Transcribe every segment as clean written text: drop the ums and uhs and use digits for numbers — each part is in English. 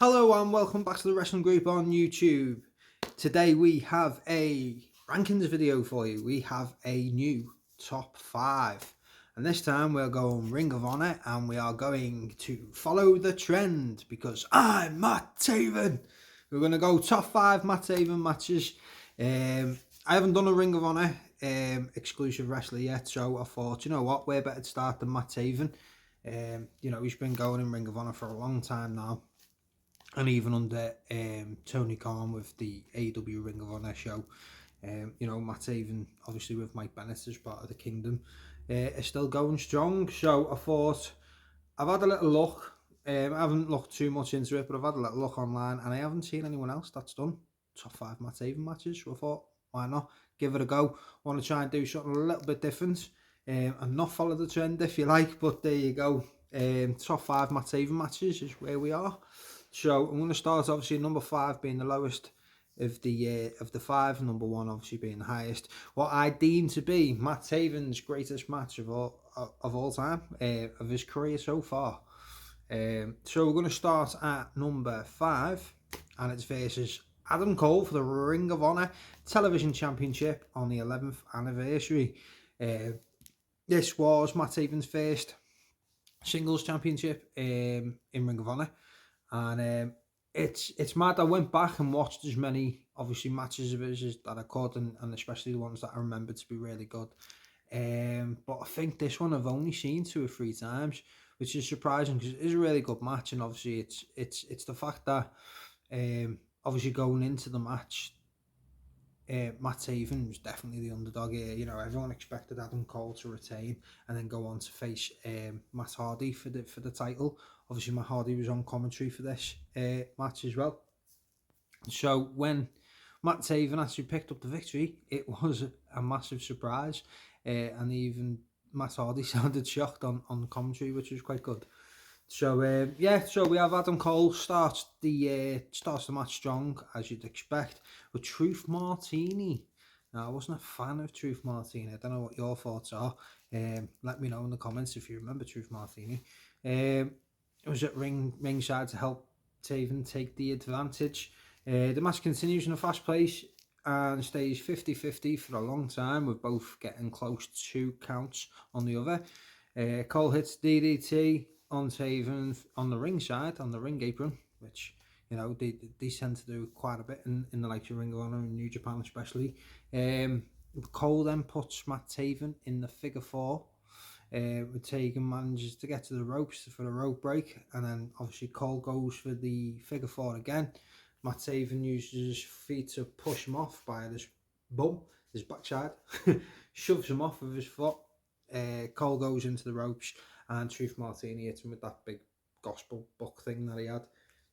Hello and welcome back to the Wrestling Group on YouTube. Today we have a rankings video for you. We have a new top 5. And this time we're going Ring of Honor and we are going to follow the trend because I'm Matt Taven. We're going to go top 5 Matt Taven matches. I haven't done a Ring of Honor exclusive wrestler yet, so I thought, you know what, we're better to start than Matt Taven. He's been going in Ring of Honor for a long time now. And even under Tony Khan with the AW Ring of Honor show, Matt Taven, obviously with Mike Bennett as part of the Kingdom, is still going strong. So I thought, I've had a little look. I haven't looked too much into it, but I've had a little look online, and I haven't seen anyone else that's done top 5 Matt Taven matches. So I thought, why not give it a go? Want to try and do something a little bit different, and not follow the trend if you like. But there you go. Top 5 Matt Taven matches is where we are. So I'm going to start obviously number 5 being the lowest of the 5, number 1 obviously being the highest. What I deem to be Matt Taven's greatest match of all time, of his career so far. So we're going to start at number 5, and it's versus Adam Cole for the Ring of Honor Television Championship on the 11th anniversary. This was Matt Taven's first singles championship in Ring of Honor. And it's mad. I went back and watched as many, obviously, matches of his that I could, and especially the ones that I remember to be really good. But I think this one I've only seen 2 or 3 times, which is surprising because it is a really good match, and obviously it's the fact that obviously going into the match, Matt Taven was definitely the underdog here. You know, everyone expected Adam Cole to retain and then go on to face Matt Hardy for the title. Obviously, Matt Hardy was on commentary for this match as well. So when Matt Taven actually picked up the victory, it was a massive surprise, and even Matt Hardy sounded shocked on the commentary, which was quite good. So so we have Adam Cole starts the match strong as you'd expect with Truth Martini. Now I wasn't a fan of Truth Martini. I don't know what your thoughts are. Let me know in the comments if you remember Truth Martini. It was at ringside to help Taven take the advantage. The match continues in a fast pace and stays 50-50 for a long time, with both getting close to counts on the other. Cole hits DDT on Taven on the ring side, on the ring apron, which, you know, they tend to do quite a bit in the likes of Ring of Honor and New Japan especially. Cole then puts Matt Taven in the figure 4. Taven manages to get to the ropes for the rope break, and then obviously Cole goes for the figure 4 again. Matt Taven uses his feet to push him off by his bum, his backside, shoves him off with his foot. Cole goes into the ropes, and Truth Martini hits him with that big gospel book thing that he had.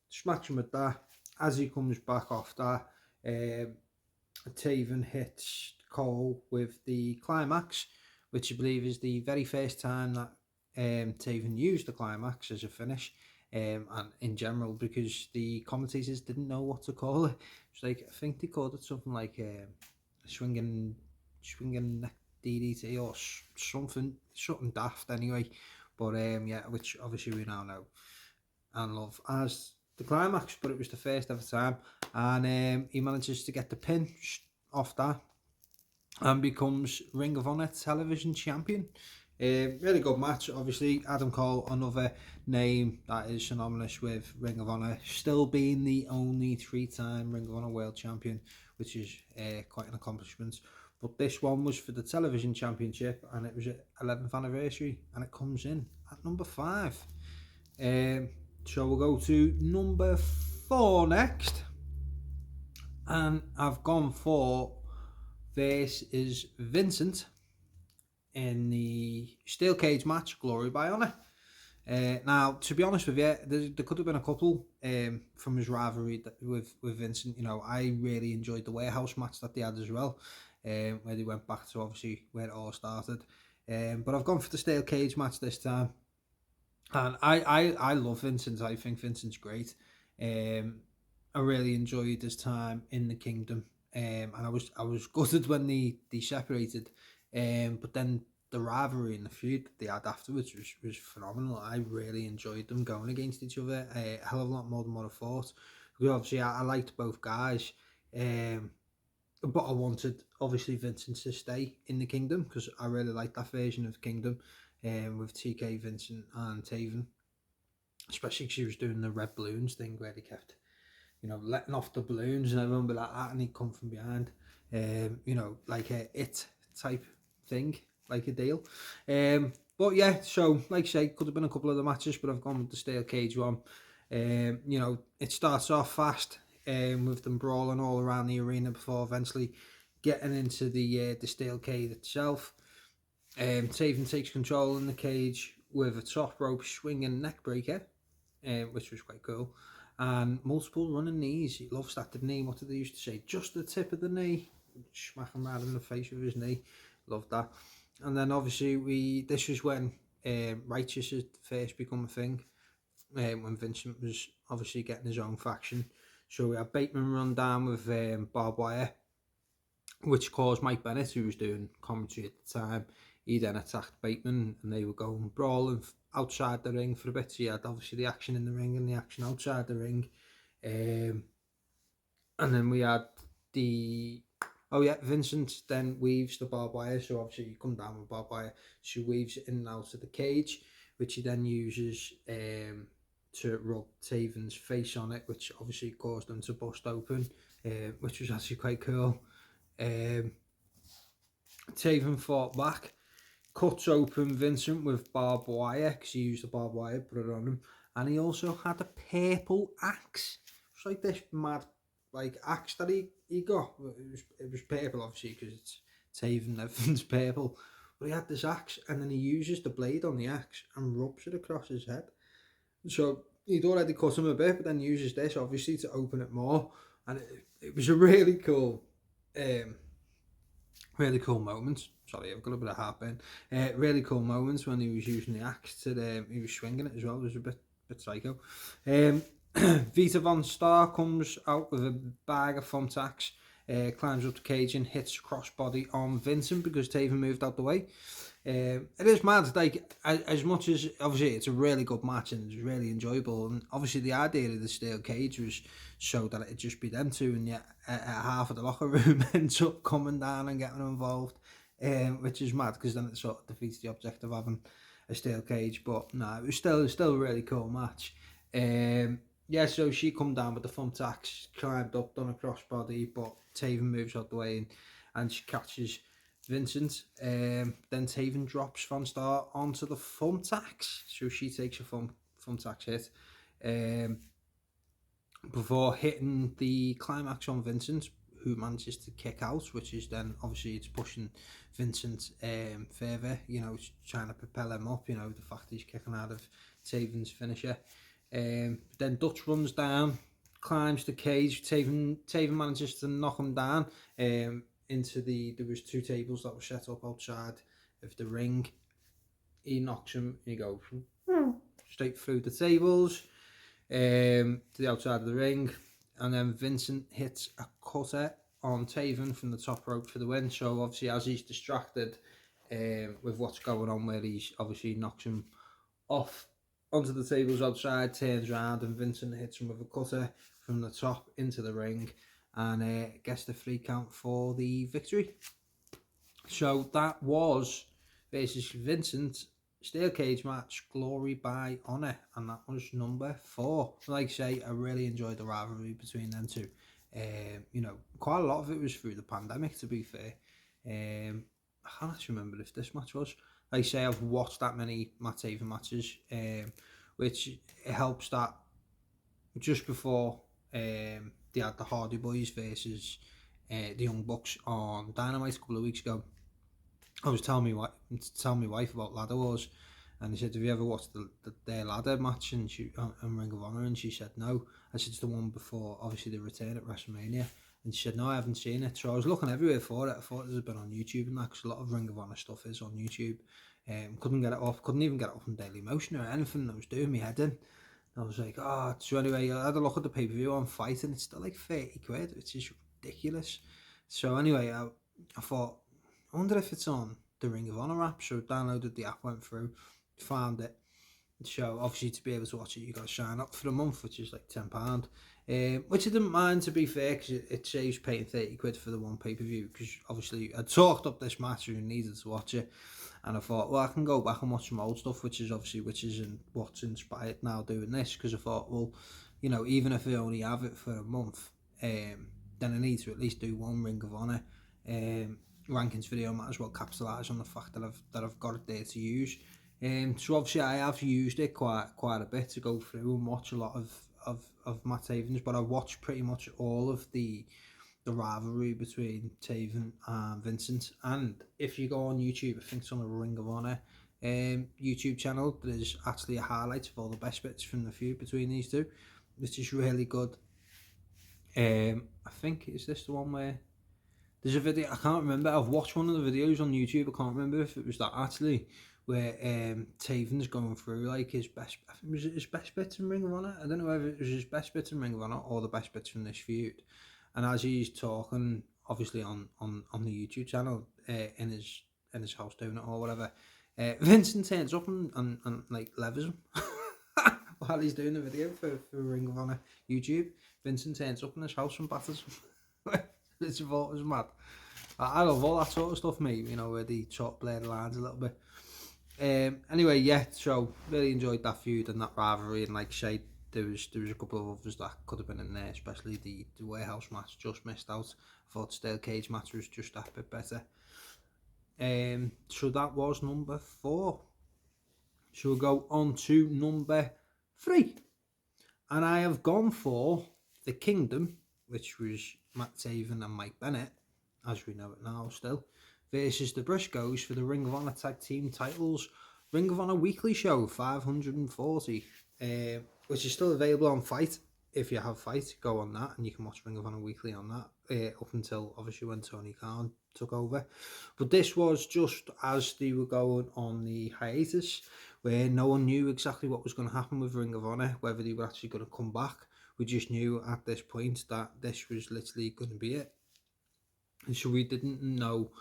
Smacks him with that. As he comes back off that, Taven hits Cole with the climax, which I believe is the very first time that Taven used the climax as a finish, and in general, because the commentators didn't know what to call it. It's like, I think they called it something like swinging neck DDT or something daft anyway. But which obviously we now know and love as the climax, but it was the first ever time, and he manages to get the pin off that and becomes Ring of Honor Television Champion. Really good match. Obviously, Adam Cole, another name that is synonymous with Ring of Honor, still being the only 3-time Ring of Honor World Champion, which is quite an accomplishment. But this one was for the Television Championship, and it was at 11th anniversary, and it comes in at number 5. So we'll go to number 4 next, and I've gone for this is Vincent in the steel cage match, Glory by Honor. Now, to be honest with you, there could have been a couple from his rivalry with Vincent. You know, I really enjoyed the warehouse match that they had as well, where they went back to obviously where it all started. But I've gone for the steel cage match this time, and I love Vincent. I think Vincent's great. I really enjoyed his time in the Kingdom, and I was gutted when they separated. But then the rivalry and the feud that they had afterwards was phenomenal. I really enjoyed them going against each other a hell of a lot more than what I thought. Because obviously I liked both guys, but I wanted obviously Vincent to stay in the Kingdom because I really liked that version of Kingdom, with TK, Vincent, and Taven. Especially because he was doing the red balloons thing where he kept, letting off the balloons and everyone would be like that, and he'd come from behind, like a it type thing, like a deal. But yeah, so like I say, could have been a couple of the matches, but I've gone with the steel cage one. It starts off fast, with them brawling all around the arena before eventually getting into the steel cage itself. Taven takes control in the cage with a top rope swinging neck breaker, which was quite cool. And multiple running knees. He loves that, didn't he? What did they used to say? Just the tip of the knee. Smack him right in the face with his knee. Loved that. And then obviously this was when Righteous had first become a thing. When Vincent was obviously getting his own faction. So we had Bateman run down with barbed wire, which caused Mike Bennett, who was doing commentary at the time, he then attacked Bateman and they were going brawling outside the ring for a bit. So you had obviously the action in the ring and the action outside the ring. And then we had Vincent then weaves the barbed wire. So obviously you come down with barbed wire. She weaves it in and out of the cage, which he then uses to rub Taven's face on it, which obviously caused them to bust open, which was actually quite cool. Taven fought back, cuts open Vincent with barbed wire because he used the barbed wire, put it on him, and he also had a purple axe. It's like this mad axe that he got. It was purple obviously because it's Taven, everything's purple. But he had this axe and then he uses the blade on the axe and rubs it across his head. So he'd already cut him a bit, but then uses this obviously to open it more, and it was a really cool. Really cool moments. Sorry, I've got a bit of heartburn. Really cool moments when he was using the axe to he was swinging it as well. It was a bit psycho. Vita Von Star comes out with a bag of thumbtacks, climbs up the cage and hits crossbody on Vincent because Taven moved out the way. It is mad, like as much as obviously it's a really good match and it's really enjoyable, and obviously the idea of the steel cage was so that it'd just be them two, and yet half of the locker room ends up coming down and getting involved, which is mad because then it sort of defeats the object of having a steel cage. But no, it was still a really cool match. So she come down with the thumbtacks, climbed up, done a crossbody, but Taven moves out the way and she catches Vincent. Then Taven drops Von Star onto the thumbtacks, so she takes a thumbtacks hit before hitting the climax on Vincent, who manages to kick out, which is then obviously it's pushing Vincent further. It's trying to propel him up. The fact he's kicking out of Taven's finisher. Then Dutch runs down, climbs the cage. Taven manages to knock him down. There was two tables that were set up outside of the ring. He knocks him, he goes straight through the tables to the outside of the ring, and then Vincent hits a cutter on Taven from the top rope for the win. So obviously as he's distracted with what's going on, where he's obviously knocks him off onto the tables outside, turns around and Vincent hits him with a cutter from the top into the ring and gets the 3 count for the victory. So that was basically Vincent's steel cage match, Glory by Honor, and that was number 4. Like I say, I really enjoyed the rivalry between them two. Quite a lot of it was through the pandemic, to be fair. I can't actually remember if this match was. Like I say, I've watched that many Matt Taven matches, which it helps that just before they had the Hardy Boys versus the Young Bucks on Dynamite a couple of weeks ago. I was telling my wife about Ladder Wars, and he said, "Have you ever watched their ladder match and Ring of Honor?" And she said, "No." I said, "It's the one before, obviously, the return at WrestleMania." And she said, "No, I haven't seen it." So I was looking everywhere for it. I thought it had been on YouTube and that, because a lot of Ring of Honor stuff is on YouTube. Couldn't get it off. Couldn't even get it off on Daily Motion or anything. That was doing me head in. I was like, so anyway, I had a look at the pay-per-view on Fight, and it's still like 30 quid, which is ridiculous. So anyway, I thought, I wonder if it's on the Ring of Honor app. So downloaded the app, went through, found it. So obviously to be able to watch it, you got to sign up for the month, which is like £10. Which I didn't mind, to be fair, because it saves paying 30 quid for the one pay-per-view, because obviously I talked up this match and needed to watch it, and I thought, well, I can go back and watch some old stuff, which is what's inspired now doing this, because I thought, well, you know, even if I only have it for a month, then I need to at least do one Ring of Honor rankings video. Might as well capitalise on the fact that I've got it there to use. So obviously I have used it quite a bit to go through and watch a lot of Matt Taven's, but I watched pretty much all of the rivalry between Taven and Vincent. And if you go on YouTube, I think it's on the Ring of Honor YouTube channel, there's actually a highlight of all the best bits from the feud between these two, which is really good. I think, is this the one where there's a video, I can't remember, I've watched one of the videos on YouTube, I can't remember if it was that actually, where Taven's going through like his best, I think, was it his best bits in Ring of Honor? I don't know whether it was his best bits in Ring of Honor or the best bits from this feud. And as he's talking, obviously on the YouTube channel, in his house doing it or whatever, Vincent turns up and like levers him while he's doing the video for Ring of Honor YouTube. Vincent turns up in his house and batters him. Which I thought was mad. I love all that sort of stuff, mate, you know, where they sort of blur the lines a little bit. Anyway, yeah, so really enjoyed that feud and that rivalry, and like I say, there was a couple of others that could have been in there, especially the warehouse match, just missed out. I thought the steel cage match was just that bit better. So that was number 4. So we'll go on to number 3. And I have gone for the Kingdom, which was Matt Taven and Mike Bennett, as we know it now still, versus the Briscoes for the Ring of Honor Tag Team titles. Ring of Honor Weekly Show 540, which is still available on Fight. If you have Fight, go on that and you can watch Ring of Honor Weekly on that, up until obviously when Tony Khan took over. But this was just as they were going on the hiatus, where no one knew exactly what was going to happen with Ring of Honor, whether they were actually going to come back. We just knew at this point that this was literally going to be it. And so we didn't know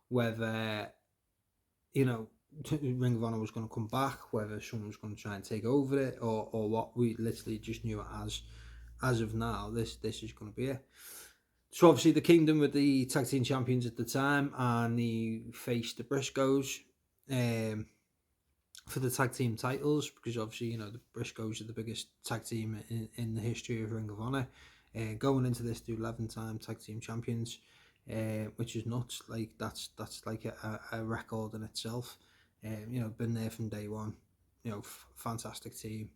whether, you know, Ring of Honor was going to come back, whether someone was going to try and take over it, or what. We literally just knew it as of now, this is going to be it. So obviously the Kingdom were the tag team champions at the time, and they faced the Briscoes for the tag team titles, because obviously, you know, the Briscoes are the biggest tag team in the history of Ring of Honor. Going into this, they're 11-time tag team champions, which is nuts. Like that's like a record in itself. You know, been there from day one. You know, fantastic team.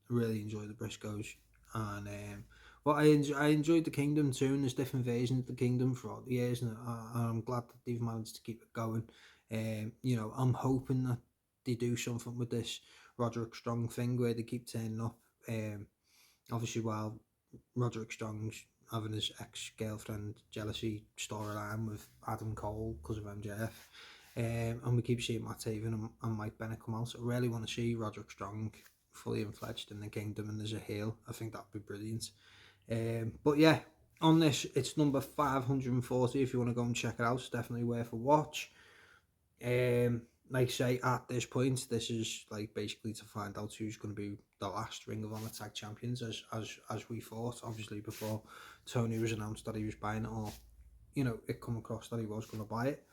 Really enjoy the Briscoes, and well, I enjoyed the Kingdom too, and there's different versions of the Kingdom throughout the years, and I'm glad that they've managed to keep it going. You know, I'm hoping that they do something with this Roderick Strong thing, where they keep turning up. Obviously, while Roderick Strong's having his ex-girlfriend jealousy storyline with Adam Cole because of MJF, and we keep seeing Matt Taven and Mike Bennett come out. So I really want to see Roderick Strong fully fledged in the Kingdom, and there's a heel. I think that'd be brilliant. But yeah, on this, it's number 540. If you want to go and check it out, it's definitely worth a watch. Like I say, at this point, this is like basically to find out who's going to be the last Ring of Honor Tag Champions, as we thought. Obviously, before Tony was announced that he was buying it, or you know, it come across that he was going to buy it.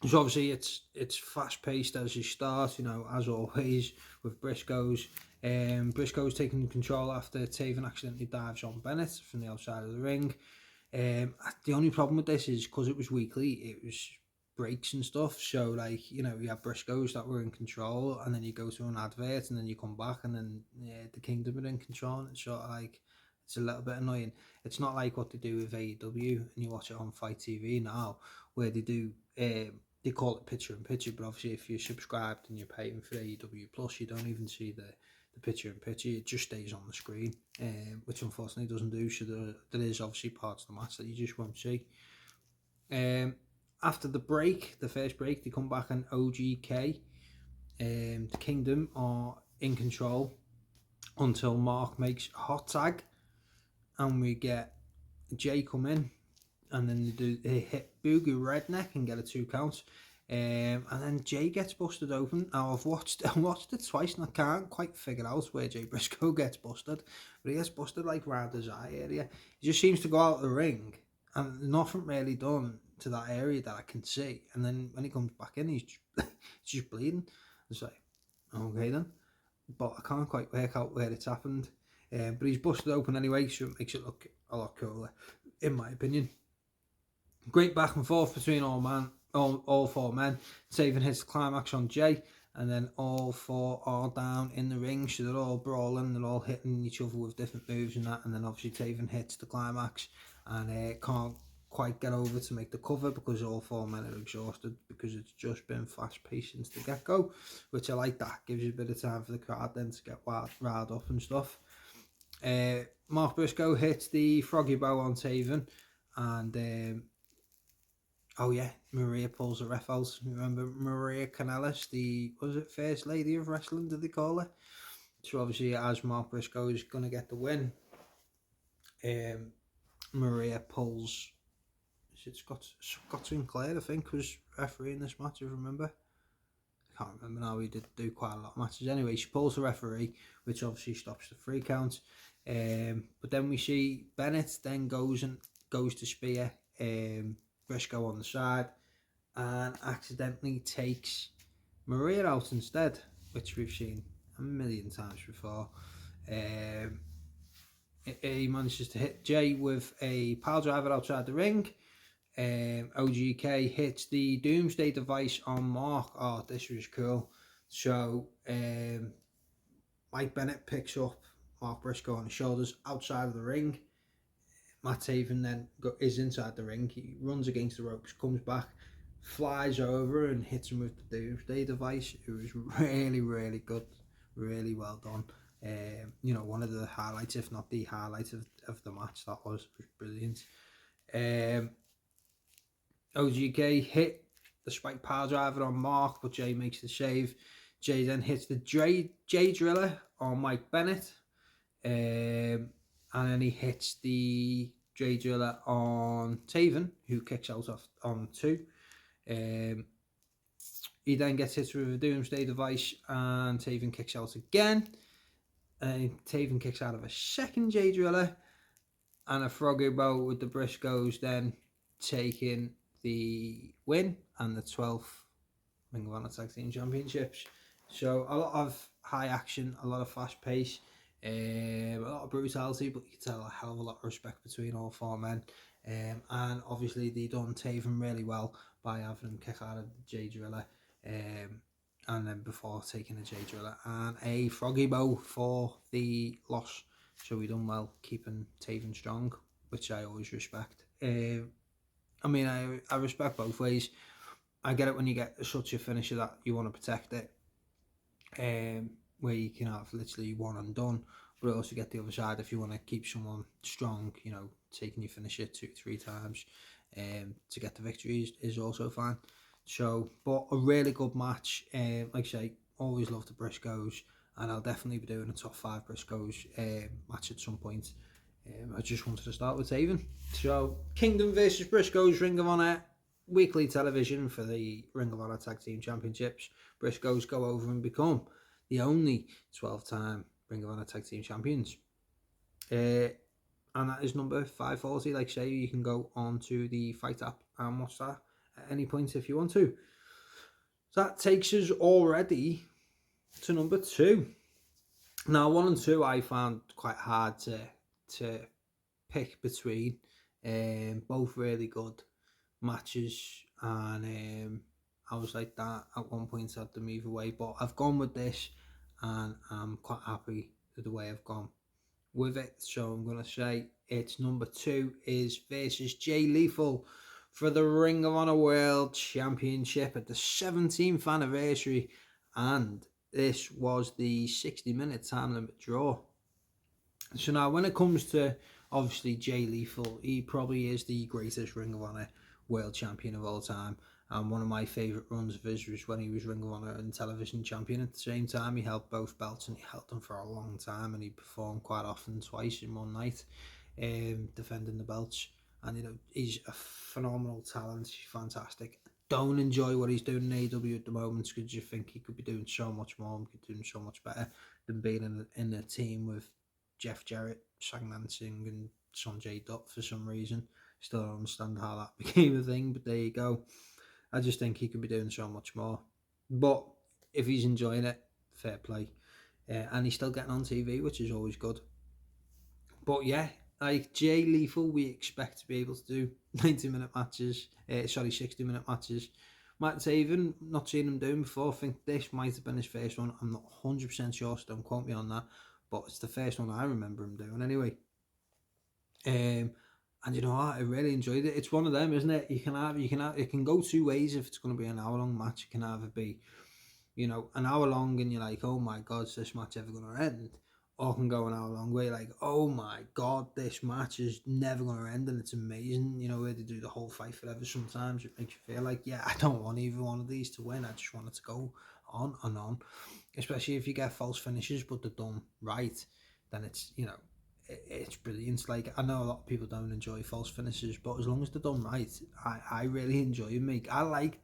So obviously, it's fast paced as you start. You know, as always with Briscoes. Briscoes taking control after Taven accidentally dives on Bennett from the outside of the ring. The only problem with this is because it was weekly, it was breaks and stuff, so like, you know, you have Briscoes that were in control, and then you go to an advert, and then you come back, and then the Kingdom are in control, and it's sort of like, it's a little bit annoying. It's not like what they do with AEW, and you watch it on Fight TV now, where they do, they call it picture in picture, but obviously if you're subscribed and you're paying for AEW Plus, you don't even see the picture in picture, it just stays on the screen, which unfortunately doesn't do, so there is obviously parts of the match that you just won't see. After the break, the first break, they come back and OGK, the Kingdom are in control until Mark makes a hot tag, and we get Jay come in, and then they hit Boogie Redneck and get a 2 count. And then Jay gets busted open. Now I've watched it twice and I can't quite figure out where Jay Briscoe gets busted, but he gets busted like round his eye area. He just seems to go out of the ring and nothing really done to that area that I can see. And then when he comes back in, he's just bleeding. It's like, okay then, but I can't quite work out where it's happened. But he's busted open anyway, so it makes it look a lot cooler, in my opinion. Great back and forth between all 4 men. Taven hits the climax on Jay, and then all 4 are down in the ring, so they're all brawling, they're all hitting each other with different moves and that, and then obviously Taven hits the climax and can't quite get over to make the cover because all 4 men are exhausted because it's just been fast paced since the get-go, which I like. That gives you a bit of time for the crowd then to get riled up and stuff. Mark Briscoe hits the froggy bow on Taven, and oh yeah, Maria pulls the ref out. Remember Maria Kanellis, the first lady of wrestling, did they call her? So obviously, as Mark Briscoe is going to get the win, Maria pulls. Is it Scott Sinclair? I think was refereeing this match. I remember. I can't remember now. We did do quite a lot of matches. Anyway, she pulls the referee, which obviously stops the 3 count. But then we see Bennett then goes to spear Briscoe on the side and accidentally takes Maria out instead, which we've seen a million times before. He manages to hit Jay with a pile driver outside the ring. OGK hits the Doomsday device on Mark. Oh, this was cool. So Mike Bennett picks up Mark Briscoe on the shoulders outside of the ring. Matt Taven then is inside the ring. He runs against the ropes, comes back, flies over and hits him with the Doomsday device. It was really, really good. Really well done. One of the highlights, if not the highlight of the match, that was brilliant. OGK hit the spike power driver on Mark, but Jay makes the save. Jay then hits the Jay Driller on Mike Bennett. And then he hits the Jay Driller on Taven, who kicks out on 2. He then gets hit with a Doomsday device, and Taven kicks out again. Taven kicks out of a second Jay Driller, and a froggy bow with the Briscoes then taking the win and the 12th Ring of Honor Tag Team Championships. So a lot of high action, a lot of fast pace, a lot of brutality, but you can tell a hell of a lot of respect between all 4 men. And obviously they done Taven really well by having him kick out of the Jay Driller, and then before taking a Jay Driller and a froggy bow for the loss. So we done well keeping Taven strong, which I always respect. I mean, I respect both ways. I get it when you get such a finisher that you want to protect it, where you can have literally one and done, but I also get the other side if you want to keep someone strong, taking your finisher 2-3 times to get the victory is also fine. So, but a really good match. Like I say, always love the Briscoes, and I'll definitely be doing a top 5 Briscoes match at some point. I just wanted to start with Taven. So, Kingdom versus Briscoes, Ring of Honor, weekly television for the Ring of Honor Tag Team Championships. Briscoes go over and become the only 12-time Ring of Honor Tag Team Champions. And that is number 540. Like I say, you can go on to the Fight app and watch that at any point if you want to. So that takes us already to number 2. Now, 1 and 2 I found quite hard to pick between. Both really good matches, and I was like that at one point, had them either way, but I've gone with this and I'm quite happy with the way I've gone with it. So I'm going to say it's number 2 is versus Jay Lethal for the Ring of Honor World Championship at the 17th anniversary, and this was the 60-minute time limit draw. So now when it comes to obviously Jay Lethal, he probably is the greatest Ring of Honor World Champion of all time, and one of my favourite runs of his was when he was Ring of Honor and Television Champion. At the same time, he held both belts, and he held them for a long time, and he performed quite often, twice in one night, defending the belts. and he's a phenomenal talent. He's fantastic. Don't enjoy what he's doing in AEW at the moment because you think he could be doing so much more, and could be doing so much better than being in a team with Jeff Jarrett, Sagnan Singh, and Sanjay Dutt for some reason. Still don't understand how that became a thing, but there you go. I just think he could be doing so much more. But if he's enjoying it, fair play. And he's still getting on TV, which is always good. But yeah, like Jay Lethal, we expect to be able to do 90-minute matches. 60-minute matches. Matt Taven, not seen him doing before. I think this might have been his first one. I'm not 100% sure, so don't quote me on that. But it's the first one I remember him doing anyway. And you know what? I really enjoyed it. It's one of them, isn't it? It can go two ways if it's going to be an hour-long match. It can either be, an hour long and you're like, oh my God, is this match ever going to end? Or it can go an hour long where you're like, oh my God, this match is never going to end and it's amazing. Where they do the whole fight forever sometimes. It makes you feel like, yeah, I don't want either one of these to win. I just want it to go on and on. Especially if you get false finishes, but they're done right, then it's, it's brilliant. Like, I know a lot of people don't enjoy false finishes, but as long as they're done right, I really enjoy them. I like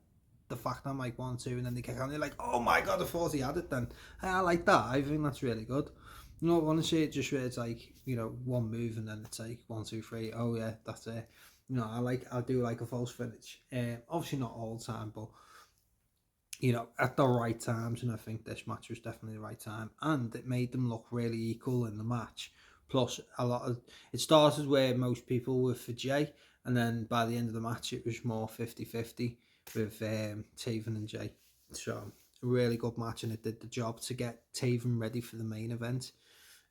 the fact I'm like 1-2 and then they kick on, they're like, oh my God, I thought he had it then. I like that. I think that's really good. I want to see it just where it's like, one move and then it's like 1, 2, 3. Oh yeah, that's it. I do like a false finish. Obviously not all the time, but at the right times, and I think this match was definitely the right time, and it made them look really equal in the match. Plus, it started where most people were for Jay, and then by the end of the match, it was more 50-50 with Taven and Jay. So, a really good match, and it did the job to get Taven ready for the main event.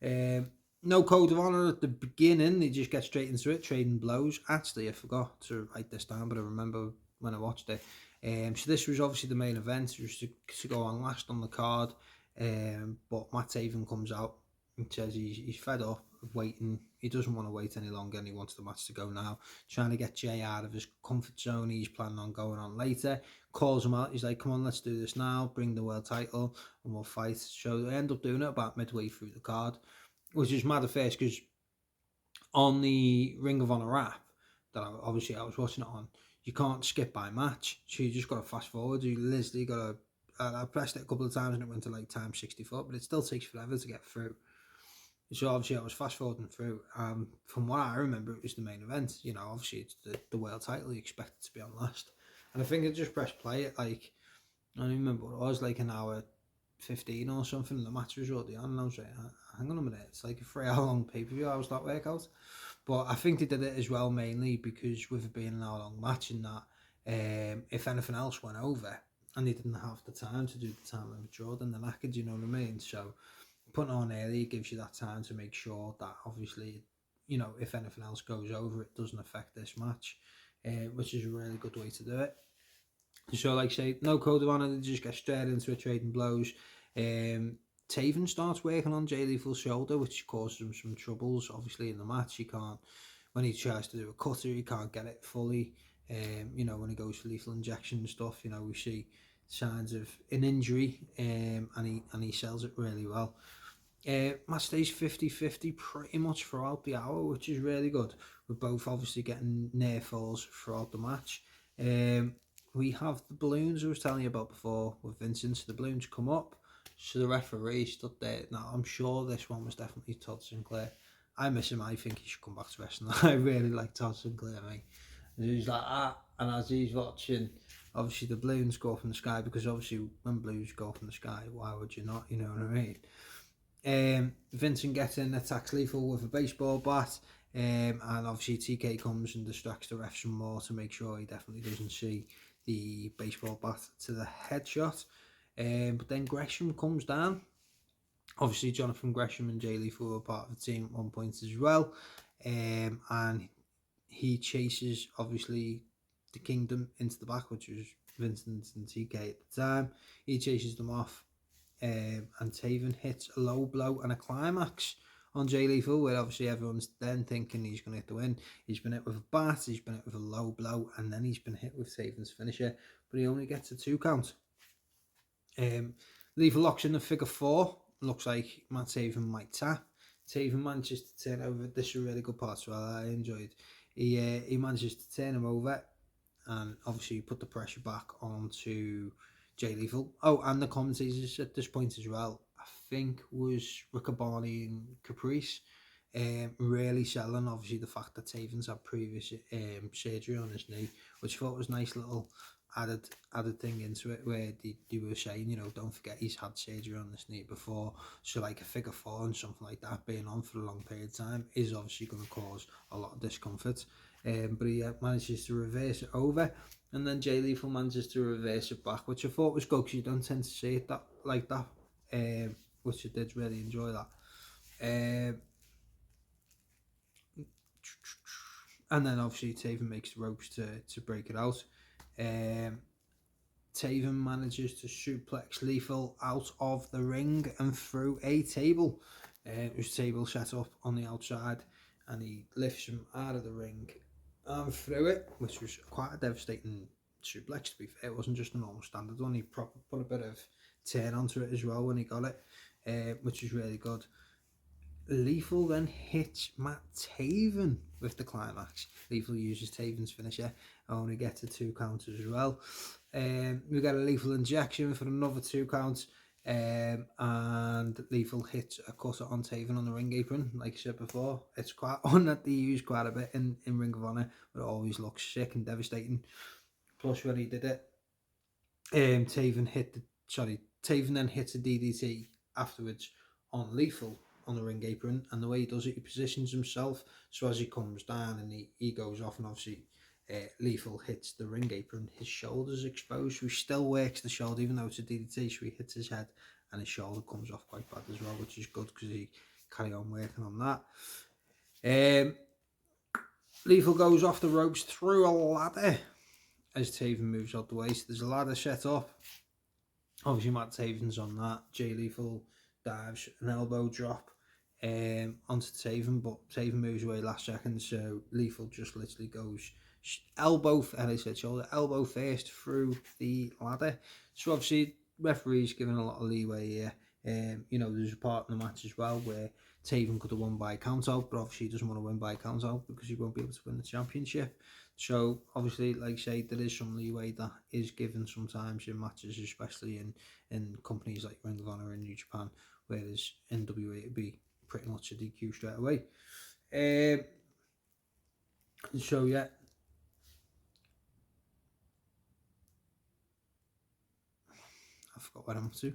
No code of honor at the beginning, they just get straight into it, trading blows. Actually, I forgot to write this down, but I remember when I watched it. So this was obviously the main event, it was to go on last on the card. But Matt Taven comes out and says he's fed up of waiting. He doesn't want to wait any longer and he wants the match to go now. Trying to get Jay out of his comfort zone. He's planning on going on later. Calls him out. He's like, come on, let's do this now. Bring the world title and we'll fight. So they end up doing it about midway through the card, which is mad at first because on the Ring of Honor app that I was watching it on, you can't skip by match. So you just got to fast forward. You literally got to... I pressed it a couple of times and it went to like time 64, but it still takes forever to get through. So obviously I was fast forwarding through. From what I remember, it was the main event. Obviously it's the world title. You expect it to be on last. And I think I just pressed play at like, I don't even remember what it was, like an hour 15 or something, and the match was already on, and I was like, hang on a minute, it's like a 3-hour long pay-per-view. How was that work out? But I think they did it as well, mainly because with it being an hour long match and that, if anything else went over and they didn't have the time to do the time limit draw, then they're knackered, you know what I mean? So putting on early gives you that time to make sure that obviously, if anything else goes over, it doesn't affect this match, which is a really good way to do it. So, like I say, no code of honor, they just get straight into it, trading blows. Taven starts working on Jay Lethal's shoulder, which causes him some troubles. Obviously, in the match, he can't, when he tries to do a cutter, he can't get it fully. When he goes for lethal injection and stuff, we see signs of an injury, and he sells it really well. Match stays 50-50 pretty much throughout the hour, which is really good. We're both obviously getting near falls throughout the match. We have the balloons I was telling you about before with Vincent. So the balloons come up, so the referee stood there. Now I'm sure this one was definitely Todd Sinclair. I miss him. I think he should come back to wrestling. I really like Todd Sinclair, mate. And he's like that, and as he's watching, obviously the balloons go up in the sky, because obviously when balloons go up in the sky, why would you not? You know what I mean? Vincent gets in, attacks Lethal with a baseball bat, and obviously TK comes and distracts the ref some more to make sure he definitely doesn't see the baseball bat to the headshot. But then Gresham comes down. Obviously Jonathan Gresham and Jay Lethal were part of the team at one point as well, and he chases obviously the Kingdom into the back, which was Vincent and TK at the time. He chases them off, and Taven hits a low blow and a climax on Jay Lethal, where obviously everyone's then thinking he's going to hit the win. He's been hit with a bat, he's been hit with a low blow, and then he's been hit with Taven's finisher, but he only gets a 2 count. Lethal locks in the figure 4. Looks like Matt Taven might tap. Taven manages to turn over. This is a really good part as well. I enjoyed he manages to turn him over, and obviously put the pressure back onto Jay Lethal. Oh, and the commentators at this point as well, I think, was Riccaboni and Caprice. Really selling obviously the fact that Taven's had previous surgery on his knee, which I thought was a nice little added thing into it, where they were saying, you know, don't forget he's had surgery on his knee before, so like a figure four and something like that being on for a long period of time is obviously going to cause a lot of discomfort. But he manages to reverse it over, and then Jay Lethal manages to reverse it back, which I thought was good because you don't tend to see it that like that, which I did really enjoy that. And then obviously Taven makes the ropes to break it out. Taven manages to suplex Lethal out of the ring and through a table. There's a table set up on the outside, and he lifts him out of the ring and through it, which was quite a devastating suplex, to be fair. It wasn't just a normal standard one. He put a bit of turn onto it as well when he got it, which was really good. Lethal then hits Matt Taven with the climax. Lethal uses Taven's finisher, only gets a 2 count as well. We got a Lethal injection for another 2 counts, and Lethal hits a cutter on Taven on the ring apron, like I said before. It's quite one that they use quite a bit in Ring of Honor, but it always looks sick and devastating. Plus when he did it, Taven then hits a DDT afterwards on Lethal on the ring apron, and the way he does it, he positions himself so as he comes down and he goes off, and obviously Lethal hits the ring apron, his shoulder's exposed, so he still works the shoulder even though it's a DDT, so he hits his head and his shoulder comes off quite bad as well, which is good because he carry on working on that. Lethal goes off the ropes through a ladder as Taven moves out the way, so there's a ladder set up. Obviously Matt Taven's on that. Jay Lethal dives an elbow drop onto Taven, but Taven moves away last second, so Lethal just literally goes elbow first through the ladder. So obviously referee's giving a lot of leeway here. You know, there's a part in the match as well where Taven could have won by count out, but obviously he doesn't want to win by count out because he won't be able to win the championship. So obviously, like I say, there is some leeway that is given sometimes in matches, especially in companies like Ring of Honor and New Japan, whereas in WWE it'd be pretty much a DQ straight away. So yeah. I forgot what I'm up to.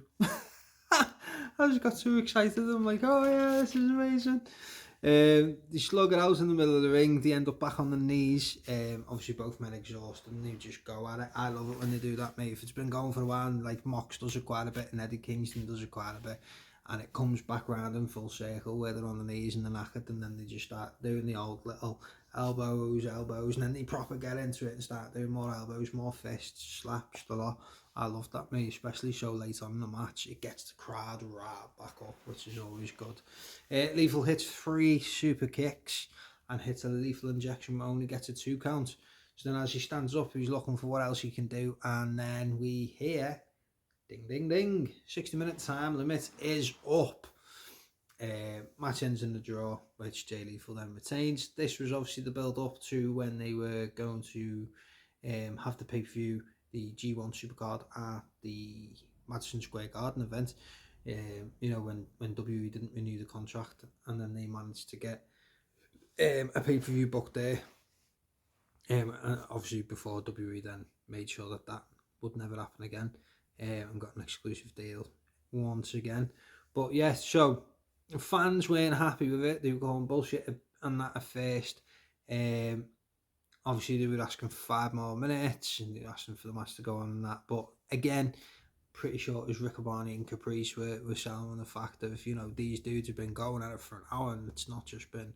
I just got too excited. I'm like, oh yeah, this is amazing. They slug it out in the middle of the ring. They end up back on the knees. Obviously both men exhausted and they just go at it. I love it when they do that, mate. If it's been going for a while, and like Mox does it quite a bit and Eddie Kingston does it quite a bit, and it comes back round in full circle where they're on the knees and they're knackered, and then they just start doing the old little elbows, and then they proper get into it and start doing more elbows, more fists, slaps, the lot. I love that, mate, especially so late on in the match. It gets the crowd right back up, which is always good. Lethal hits 3 super kicks and hits a lethal injection, but only gets a 2 count. So then as he stands up, he's looking for what else he can do, and then we hear ding, ding, ding. 60-minute time limit is up. Match ends in the draw, which Jay Lethal then retains. This was obviously the build-up to when they were going to have the pay-per-view, the G1 Supercard at the Madison Square Garden event. You know, when WWE didn't renew the contract, and then they managed to get a pay-per-view booked there. And obviously before WWE then made sure that would never happen again, and got an exclusive deal once again. But yeah, so fans weren't happy with it. They were going bullshit on that at first. Obviously they were asking for 5 more minutes and they were asking for the match to go on and that. But again, pretty sure it was Riccaboni and Caprice were selling on the fact of, you know, these dudes have been going at it for an hour, and it's not just been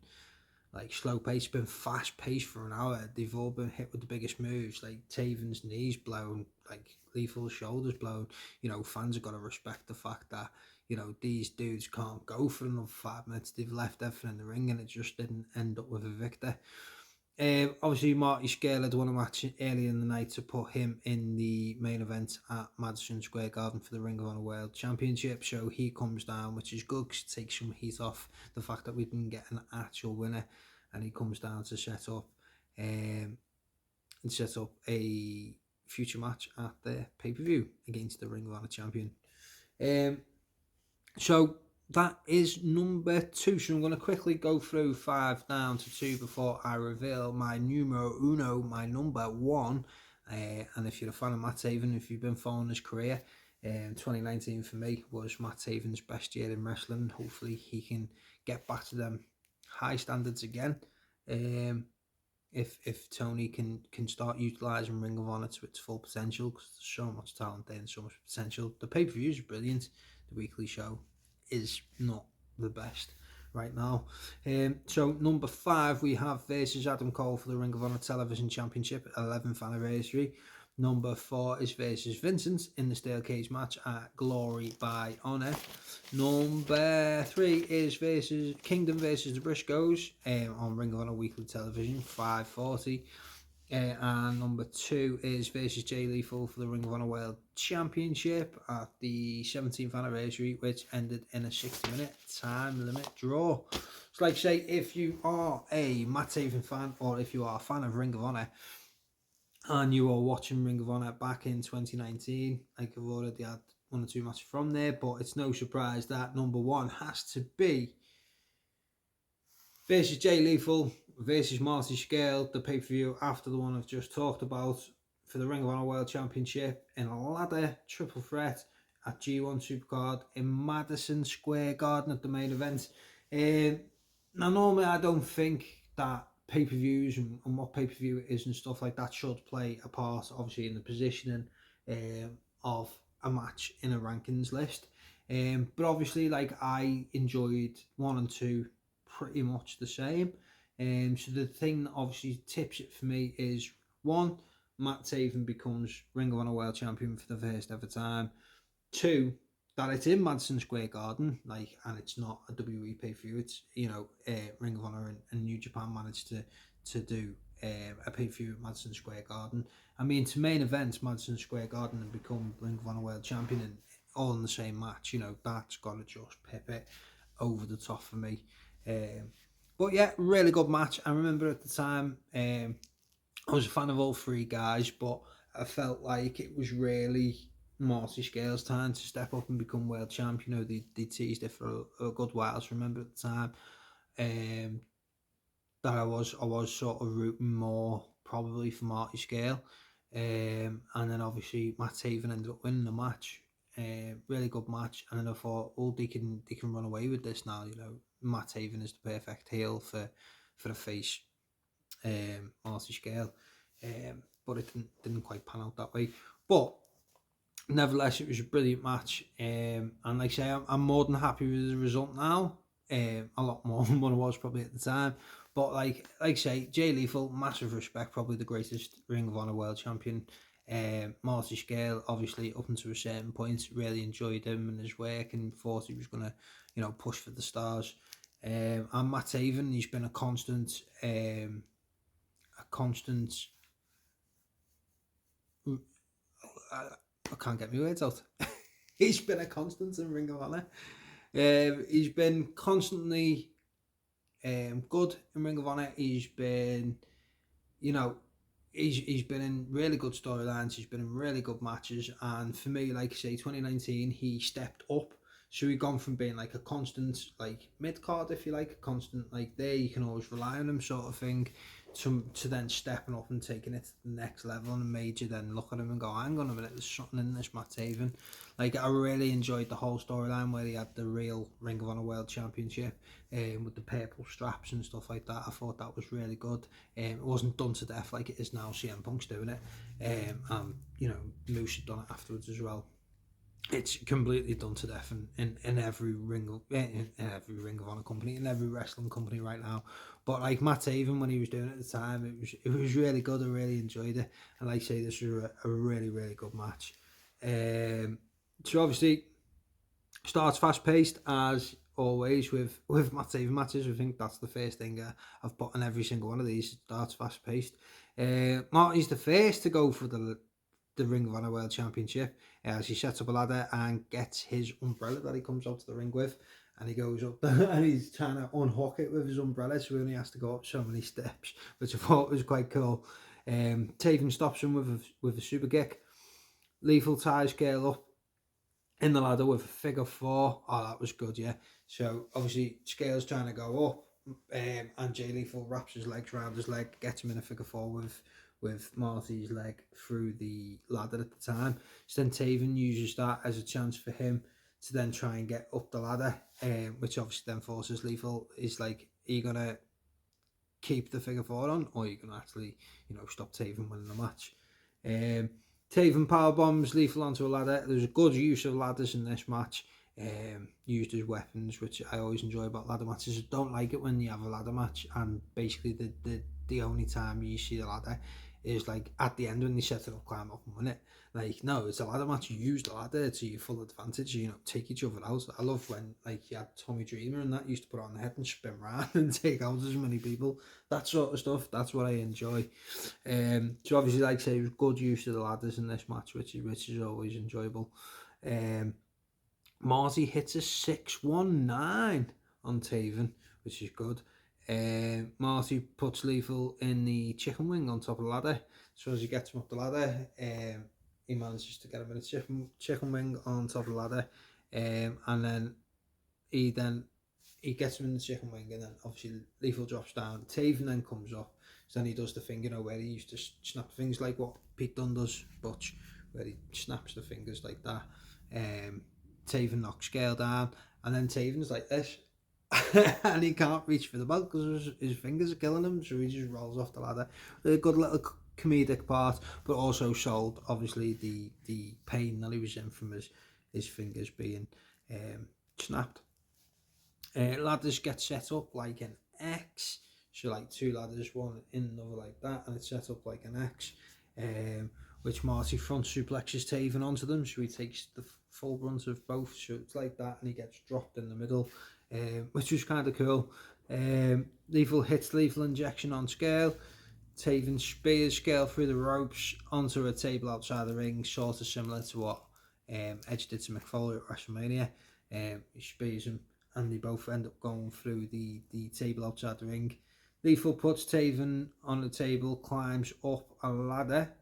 like slow pace, it's been fast paced for an hour. They've all been hit with the biggest moves, like Taven's knees blown, like Lethal's shoulders blown. You know, fans have got to respect the fact that, you know, these dudes can't go for another 5 minutes. They've left everything in the ring and it just didn't end up with a victor. Obviously Marty Scurll had won a match early in the night to put him in the main event at Madison Square Garden for the Ring of Honor World Championship, so he comes down, which is good because it takes some heat off the fact that we didn't get an actual winner, and he comes down to set up and set up a future match at the pay-per-view against the Ring of Honor champion. So that is number 2. So I'm going to quickly go through 5 down to 2 before I reveal my numero uno, my number 1. And if you're a fan of Matt Taven, if you've been following his career, 2019 for me was Matt Taven's best year in wrestling. Hopefully he can get back to them high standards again. If Tony can start utilising Ring of Honor to its full potential, because there's so much talent there and so much potential. The pay-per-view is brilliant. The weekly show is not the best right now. So number 5, we have versus Adam Cole for the Ring of Honor Television Championship 11th anniversary. Number 4 is versus Vincent in the steel cage match at Glory by Honor. Number 3 is versus Kingdom versus the Briscoes on Ring of Honor Weekly Television 5:40. And number 2 is versus Jay Lethal for the Ring of Honor World Championship at the 17th anniversary, which ended in a 60-minute time limit draw. So like I say, if you are a Matt Taven fan, or if you are a fan of Ring of Honor and you are watching Ring of Honor back in 2019, like I've already had 1 or 2 matches from there, but it's no surprise that number 1 has to be versus Jay Lethal versus Marty Scurll, the pay-per-view after the one I've just talked about for the Ring of Honor World Championship in a ladder triple threat at G1 Supercard in Madison Square Garden at the main event. Now normally I don't think that pay-per-views and what pay-per-view is and stuff like that should play a part, obviously, in the positioning of a match in a rankings list. But obviously, like, I enjoyed 1 and 2 pretty much the same. So the thing that obviously tips it for me is 1, Matt Taven becomes Ring of Honor World Champion for the first ever time. 2, that it's in Madison Square Garden, like, and it's not a WWE pay-per-view. It's, you know, Ring of Honor and New Japan managed to do a pay-per-view at Madison Square Garden. I mean, to main event Madison Square Garden and become Ring of Honor World Champion and all in the same match, you know, that's got to just pip it over the top for me. But yeah, really good match. I remember at the time, I was a fan of all 3 guys, but I felt like it was really Marty Scurll's time to step up and become world champion. You know, they teased it for a good while. So I remember at the time that I was sort of rooting more probably for Marty Scurll. And then obviously Matt Taven ended up winning the match. Really good match, and then I thought, oh, they can run away with this now. You know, Matt Taven is the perfect heel for a face, Marty Scurll. But it didn't quite pan out that way. But nevertheless, it was a brilliant match. And like I say, I'm more than happy with the result now. A lot more than what I was probably at the time. But like I say, Jay Lethal, massive respect, probably the greatest Ring of Honor World Champion. Marty Scurll, obviously, up until a certain point, really enjoyed him and his work and thought he was going to, you know, push for the stars. And Matt Taven, he's been a constant, I can't get my words out. He's been a constant in Ring of Honor. He's been constantly good in Ring of Honor. He's been, you know, he's been in really good storylines. He's been in really good matches. And for me, like I say, 2019, he stepped up. So he's gone from being like a constant, like, mid-card, if you like, a constant, like, there, you can always rely on him sort of thing, to then stepping up and taking it to the next level, and made you then look at him and go, hang on a minute, there's something in this Matt Taven. Like, I really enjoyed the whole storyline where he had the real Ring of Honor World Championship with the purple straps and stuff like that. I thought that was really good. It wasn't done to death like it is now. CM Punk's doing it, and, you know, Moose had done it afterwards as well. It's completely done to death in every Ring of Honor company, in every wrestling company right now. But like Matt Taven, when he was doing it at the time, it was really good. I really enjoyed it, and like I say, this was a really, really good match. So obviously starts fast paced as always with Matt Taven matches. I think that's the first thing I've put on every single one of these. Starts fast paced. Marty's the first to go for the Ring of Honor World Championship as he sets up a ladder and gets his umbrella that he comes out to the ring with. and he goes up there and he's trying to unhook it with his umbrella, so he only has to go up so many steps, which I thought was quite cool. Taven stops him with a super kick. Lethal ties Scale up in the ladder with a figure four. Oh, that was good, yeah. So obviously Scale's trying to go up, and Jay Lethal wraps his legs around his leg, gets him in a figure four with Marty's leg through the ladder at the time. So then Taven uses that as a chance for him to then try and get up the ladder, which obviously then forces Lethal. Is like, are you gonna keep the figure four on, or are you gonna actually, stop Taven winning the match? Taven power bombs Lethal onto a ladder. There's a good use of ladders in this match, used as weapons, which I always enjoy about ladder matches. I don't like it when you have a ladder match and basically the only time you see the ladder is like at the end when they set it up, climb up and win it. Like, no, it's a ladder match. You use the ladder to your full advantage. Take each other out. I love when, like, you had Tommy Dreamer and that used to put on the head and spin around and take out as many people. That sort of stuff. That's what I enjoy. So obviously, like I say, it was good use of the ladders in this match, which is always enjoyable. Marty hits a 619 on Taven, which is good. Marty puts Lethal in the chicken wing on top of the ladder. So as he gets him up the ladder, he manages to get him in a chicken wing on top of the ladder. And then he gets him in the chicken wing, and then obviously Lethal drops down. Taven then comes up. So then he does the thing, where he used to snap things like what Pete Dunne does, Butch, where he snaps the fingers like that. Taven knocks Scale down, and then Taven's like this, and he can't reach for the belt because his fingers are killing him, so he just rolls off the ladder. A good little comedic part, but also sold obviously the pain that he was in from his fingers being snapped. Ladders get set up like an X, so like two ladders, one in another like that, and it's set up like an X, which Marty front suplexes Taven onto them, so he takes the full brunt of both, so it's like that, and he gets dropped in the middle, which was kind of cool. Lethal hits Lethal injection on Scale. Taven spears Scale through the ropes onto a table outside the ring, sort of similar to what Edge did to McFoley at WrestleMania. He spears him, and they both end up going through the table outside the ring. Lethal puts Taven on the table, climbs up a ladder,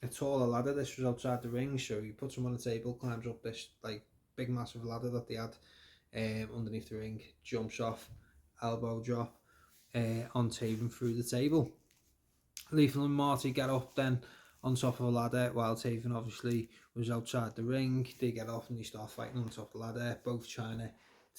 a taller ladder. This was outside the ring, so he puts him on the table, climbs up this like big massive ladder that they had underneath the ring, jumps off, elbow drop on Taven through the table. Lethal and Marty get up then on top of a ladder, while Taven obviously was outside the ring. They get off and they start fighting on top of the ladder, both trying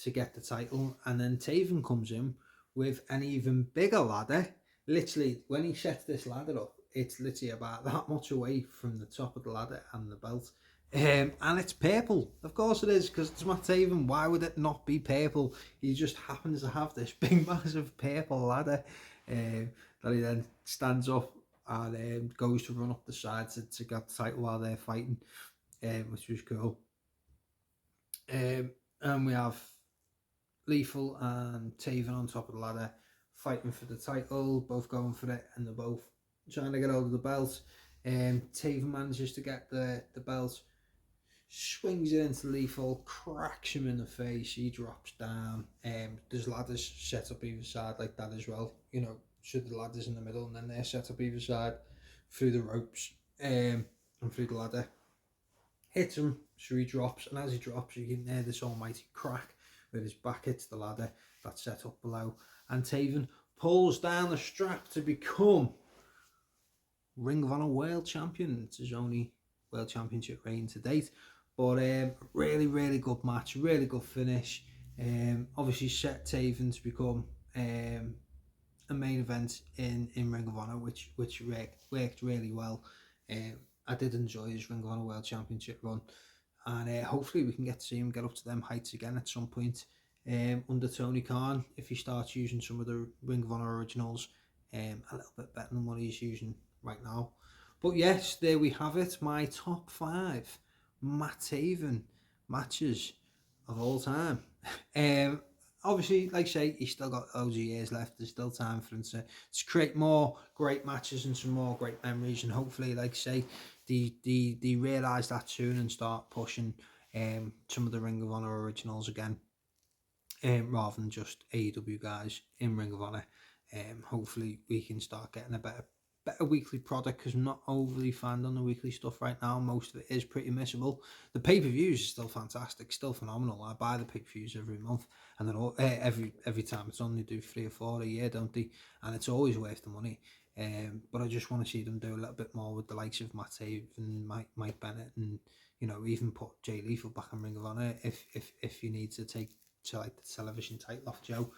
to get the title. And then Taven comes in with an even bigger ladder. Literally, when he sets this ladder up, it's literally about that much away from the top of the ladder and the belt. And it's purple. Of course it is, because it's Matt Taven. Why would it not be purple? He just happens to have this big massive purple ladder that he then stands up and goes to run up the side to get the title while they're fighting, which was cool. And we have Lethal and Taven on top of the ladder fighting for the title, both going for it, and they're both trying to get hold of the belt. Taven manages to get the belt, swings it into Lethal, cracks him in the face, he drops down. There's ladders set up either side like that as well, so the ladders in the middle, and then they're set up either side through the ropes and through the ladder. Hits him, so he drops, and as he drops, you can hear this almighty crack with his back hits the ladder that's set up below, and Taven pulls down the strap to become Ring of Honor World Champion. It's his only World Championship reign to date, but really, really good match, really good finish. Obviously set Taven to become a main event in Ring of Honor, which worked really well. I did enjoy his Ring of Honor World Championship run, and hopefully we can get to see him get up to them heights again at some point under Tony Khan, if he starts using some of the Ring of Honor originals a little bit better than what he's using right now. But yes, there we have it, my top 5 Matt Taven matches of all time. Obviously, like I say, he's still got loads of years left. There's still time for him to create more great matches and some more great memories, and hopefully, like I say, they realise that soon and start pushing some of the Ring of Honor originals again. rather than just AEW guys in Ring of Honor. Hopefully we can start getting a better weekly product, because I'm not overly fond on the weekly stuff right now. Most of it is pretty missable. The pay-per-views are still fantastic, still phenomenal. I buy the pay-per-views every month, and then every time it's on, they do 3 or 4 a year, don't they? And it's always worth the money. But I just want to see them do a little bit more with the likes of Matt Taven and Mike Bennett, and even put Jay Lethal back in Ring of Honor if you need to take to like the television title off Joe.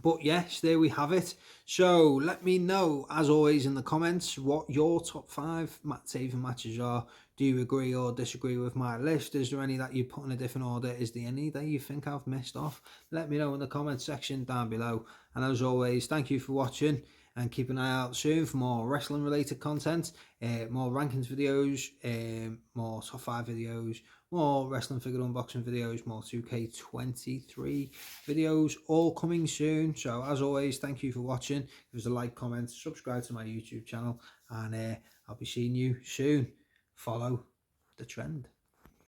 But yes, there we have it. So let me know, as always, in the comments what your top 5 Matt Taven matches are. Do you agree or disagree with my list? Is there any that you put in a different order? Is there any that you think I've missed off? Let me know in the comments section down below. And as always, thank you for watching, and keep an eye out soon for more wrestling related content, more rankings videos, more top 5 videos, more wrestling figure unboxing videos, more 2K23 videos, all coming soon. So as always, thank you for watching. Give us a like, comment, subscribe to my YouTube channel, and I'll be seeing you soon. Follow the trend.